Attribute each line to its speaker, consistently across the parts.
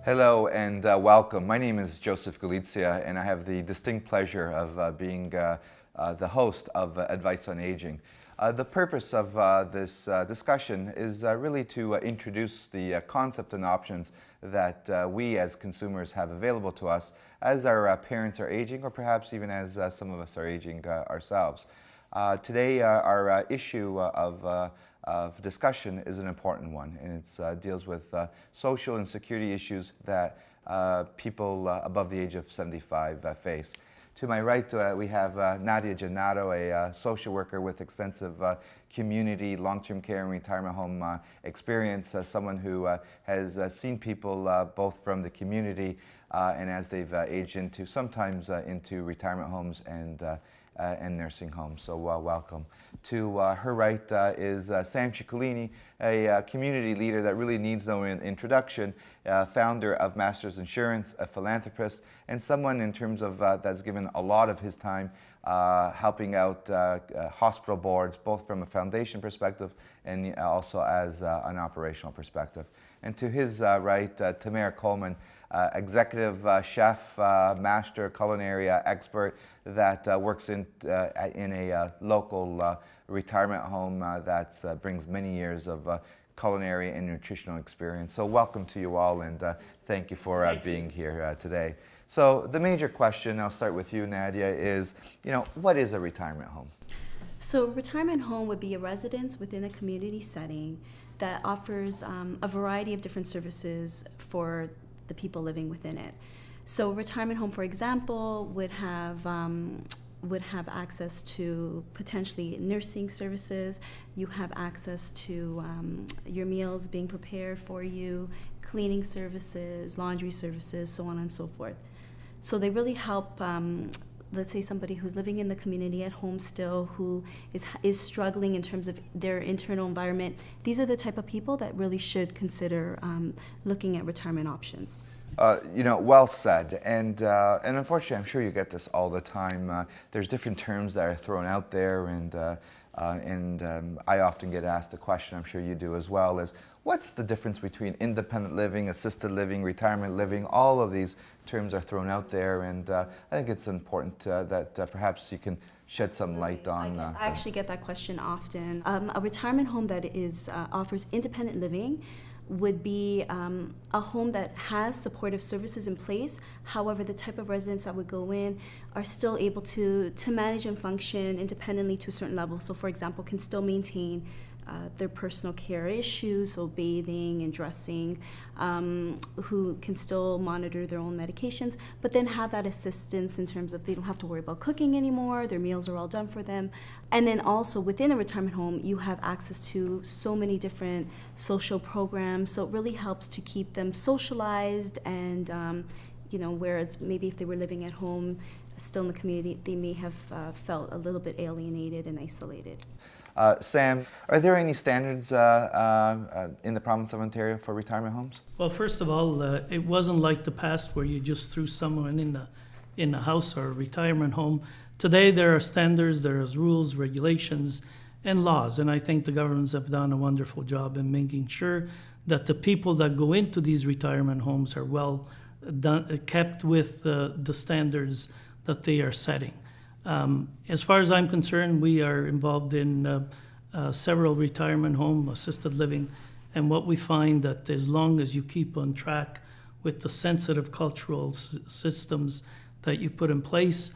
Speaker 1: Hello and welcome. My name is Joseph Galizia, and I have the distinct pleasure of being the host of Advice on Aging. The purpose of this discussion is really to introduce the concept and options that we as consumers have available to us as our parents are aging, or perhaps even as some of us are aging ourselves. Today, our issue of discussion is an important one, and it deals with social and security issues that people above the age of 75 face. To my right, we have Nadia Gennaro, a social worker with extensive community, long-term care and retirement home experience, someone who has seen people both from the community and as they've aged into, sometimes into retirement homes and nursing homes. So welcome. To her right is Sam Ciccolini, a community leader that really needs no introduction, founder of Masters Insurance, a philanthropist, and someone in terms of that's given a lot of his time helping out hospital boards, both from a foundation perspective and also as an operational perspective. And to his right, Tamara Coleman, executive chef, master culinary expert that works in a local retirement home that brings many years of culinary and nutritional experience. So welcome to you all, and thank you for being here today. So the major question, I'll start with you, Nadia, is, what is a retirement home?
Speaker 2: So a retirement home would be a residence within a community setting that offers a variety of different services for the people living within it. So a retirement home, for example, would have access to potentially nursing services. You have access to your meals being prepared for you, cleaning services, laundry services, so on and so forth. So they really help, let's say somebody who's living in the community at home still, who is struggling in terms of their internal environment. These are the type of people that really should consider looking at retirement options.
Speaker 1: Well said. And unfortunately, I'm sure you get this all the time. There's different terms that are thrown out there, and I often get asked the question, I'm sure you do as well, is what's the difference between independent living, assisted living, retirement living? All of these terms are thrown out there, and I think it's important that perhaps you can shed some light on.
Speaker 2: I actually get that question often. A retirement home that offers independent living would be a home that has supportive services in place. However, the type of residents that would go in are still able to manage and function independently to a certain level. So, for example, can still maintain their personal care issues, so bathing and dressing, who can still monitor their own medications, but then have that assistance in terms of they don't have to worry about cooking anymore, their meals are all done for them. And then also within a retirement home, you have access to so many different social programs, so it really helps to keep them socialized and, whereas maybe if they were living at home, still in the community, they may have felt a little bit alienated and isolated.
Speaker 1: Sam, are there any standards in the province of Ontario for retirement homes?
Speaker 3: Well, first of all, it wasn't like the past where you just threw someone in a house or a retirement home. Today there are standards, there are rules, regulations, and laws, and I think the governments have done a wonderful job in making sure that the people that go into these retirement homes are well kept with the standards that they are setting. As far as I'm concerned, we are involved in several retirement home, assisted living, and what we find that as long as you keep on track with the sensitive cultural systems that you put in place,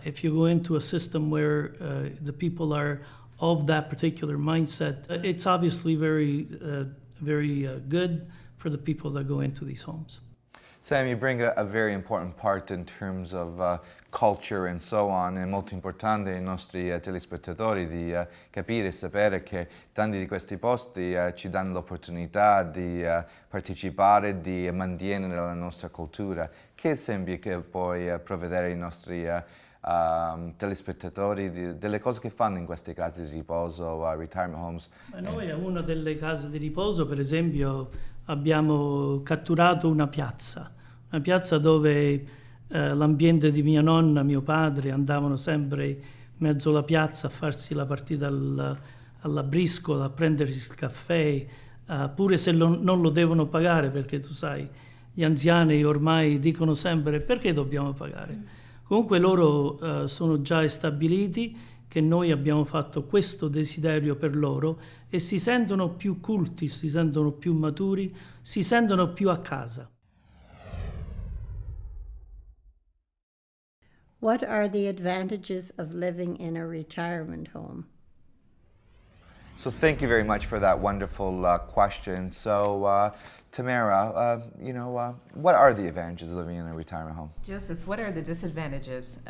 Speaker 3: if you go into a system where the people are of that particular mindset, it's obviously very good for the people that go into these homes.
Speaker 1: Sam, you bring a very important part in terms of culture and so on. È molto importante ai nostri telespettatori di capire e sapere che tanti di questi posti ci danno l'opportunità di partecipare, di mantenere la nostra cultura. Che esempi che puoi provvedere ai nostri telespettatori delle cose che fanno in queste case di riposo, retirement homes?
Speaker 3: Noi a una delle case di riposo, per esempio, abbiamo catturato una piazza dove l'ambiente di mia nonna, mio padre andavano sempre in mezzo alla piazza a farsi la partita alla briscola, a prendersi il caffè, pure se non lo devono pagare, perché tu sai, gli anziani ormai dicono sempre perché dobbiamo pagare. Comunque loro sono già stabiliti che noi abbiamo fatto questo desiderio per loro e si sentono più culti, si sentono più maturi, si sentono più a casa.
Speaker 4: What are the advantages of living in a retirement home?
Speaker 1: So thank you very much for that wonderful question. So Tamara, what are the advantages of living in a retirement home?
Speaker 5: Joseph, what are the disadvantages?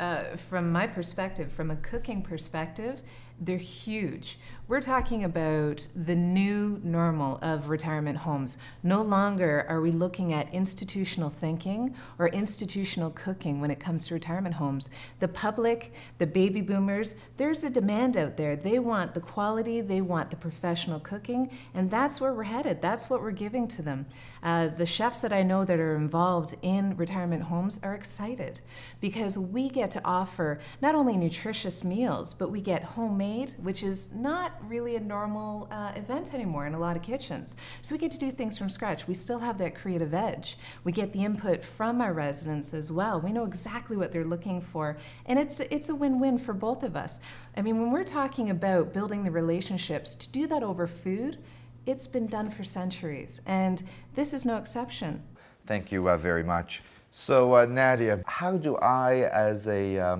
Speaker 5: From my perspective, from a cooking perspective, they're huge. We're talking about the new normal of retirement homes. No longer are we looking at institutional thinking or institutional cooking when it comes to retirement homes. The public, the baby boomers, there's a demand out there. They want the quality, they want the professional cooking, and that's where we're headed. That's what we're giving to them. The chefs that I know that are involved in retirement homes are excited because we get to offer not only nutritious meals, but we get homemade, which is not really a normal event anymore in a lot of kitchens. So we get to do things from scratch. We still have that creative edge. We get the input from our residents as well. We know exactly what they're looking for, and it's a win-win for both of us. I mean, when we're talking about building the relationships, to do that over food, it's been done for centuries, and this is no exception.
Speaker 1: Thank you very much. So Nadia, how do I, as a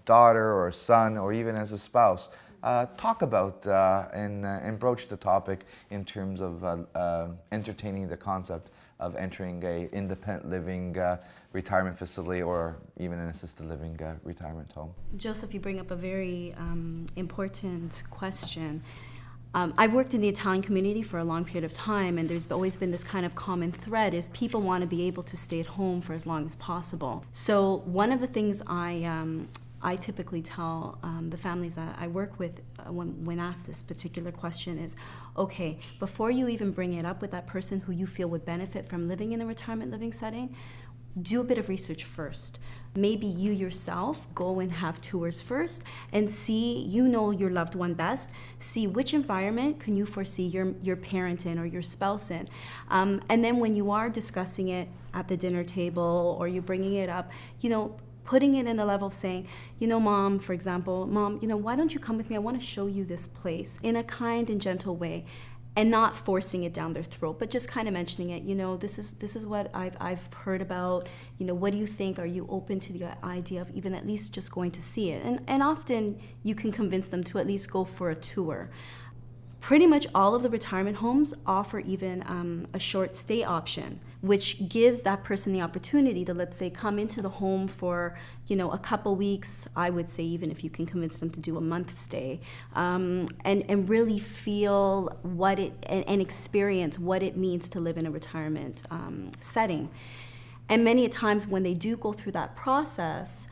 Speaker 1: daughter or a son, or even as a spouse, talk about and broach the topic in terms of entertaining the concept of entering a independent living retirement facility or even an assisted living retirement home?
Speaker 2: Joseph, you bring up a very important question. I've worked in the Italian community for a long period of time, and there's always been this kind of common thread is people want to be able to stay at home for as long as possible. So one of the things I typically tell the families that I work with when asked this particular question is, okay, before you even bring it up with that person who you feel would benefit from living in a retirement living setting, do a bit of research first. Maybe you yourself go and have tours first and see, your loved one best, see which environment can you foresee your parent in or your spouse in. And then when you are discussing it at the dinner table or you're bringing it up, putting it in the level of saying, Mom, for example, Mom, why don't you come with me? I want to show you this place in a kind and gentle way. And not forcing it down their throat, but just kind of mentioning it. This is what I've heard about. What do you think? Are you open to the idea of even at least just going to see it? And often you can convince them to at least go for a tour. Pretty much all of the retirement homes offer even a short stay option, which gives that person the opportunity to, let's say, come into the home for, a couple weeks. I would say even if you can convince them to do a month stay, and really feel what and experience what it means to live in a retirement setting. And many times when they do go through that process,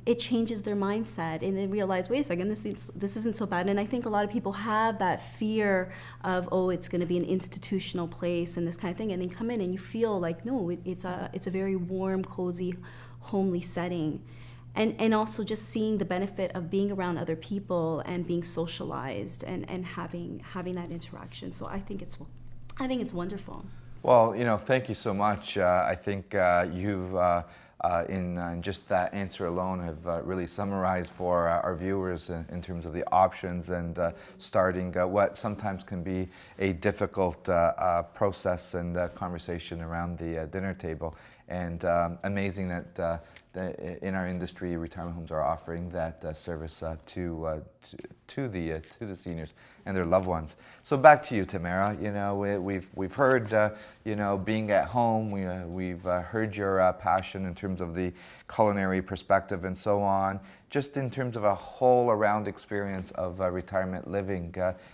Speaker 2: it changes their mindset and they realize, wait a second, this isn't so bad. And I think a lot of people have that fear of, it's going to be an institutional place and this kind of thing, and then come in and you feel like, no, it's a very warm, cozy, homely setting. And also just seeing the benefit of being around other people and being socialized and having that interaction. So I think it's wonderful.
Speaker 1: Well, thank you so much. I think you've in just that answer alone have really summarized for our viewers in terms of the options and starting what sometimes can be a difficult process and conversation around the dinner table. And amazing that in our industry, retirement homes are offering that service to the seniors and their loved ones. So back to you, Tamara. We've heard being at home. We've heard your passion in terms of the culinary perspective and so on. Just in terms of a whole around experience of retirement living,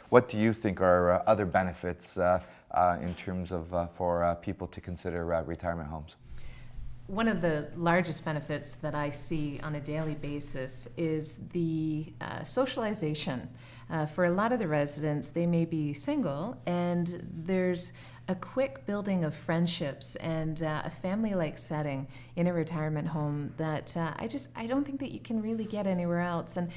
Speaker 1: what do you think are other benefits in terms of for people to consider retirement homes?
Speaker 5: One of the largest benefits that I see on a daily basis is the socialization. For a lot of the residents, they may be single, and there's a quick building of friendships and a family-like setting in a retirement home that I don't think that you can really get anywhere else. And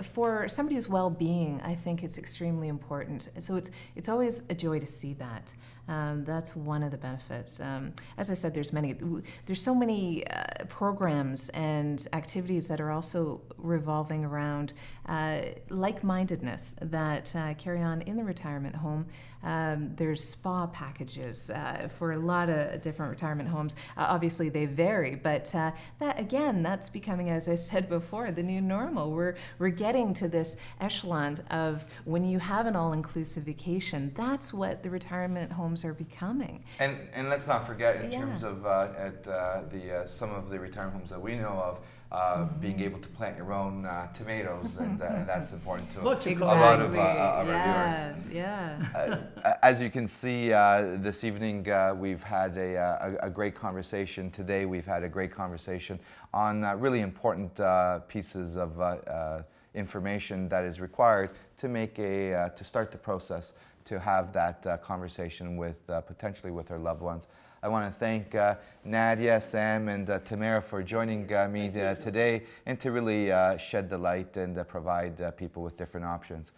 Speaker 5: for somebody's well-being, I think it's extremely important. So it's always a joy to see that. That's one of the benefits. As I said, there's so many programs and activities that are also revolving around like-mindedness that carry on in the retirement home. There's spa packages for a lot of different retirement homes. Obviously, they vary, but that's becoming, as I said before, the new normal. We're getting to this echelon of when you have an all-inclusive vacation. That's what the retirement homes are becoming.
Speaker 1: And let's not forget, in
Speaker 5: Yeah.
Speaker 1: terms of some of the retirement homes that we know of, being able to plant your own tomatoes, and that's important to
Speaker 3: What you
Speaker 1: a
Speaker 3: call
Speaker 1: lot of
Speaker 5: Exactly.
Speaker 1: our viewers.
Speaker 5: Yeah.
Speaker 1: As you can see, this evening we've had a great conversation. Today we've had a great conversation on really important pieces of information that is required to to start the process to have that conversation with potentially with our loved ones. I want to thank Nadia, Sam, and Tamara for joining me today, and to really shed the light and provide people with different options.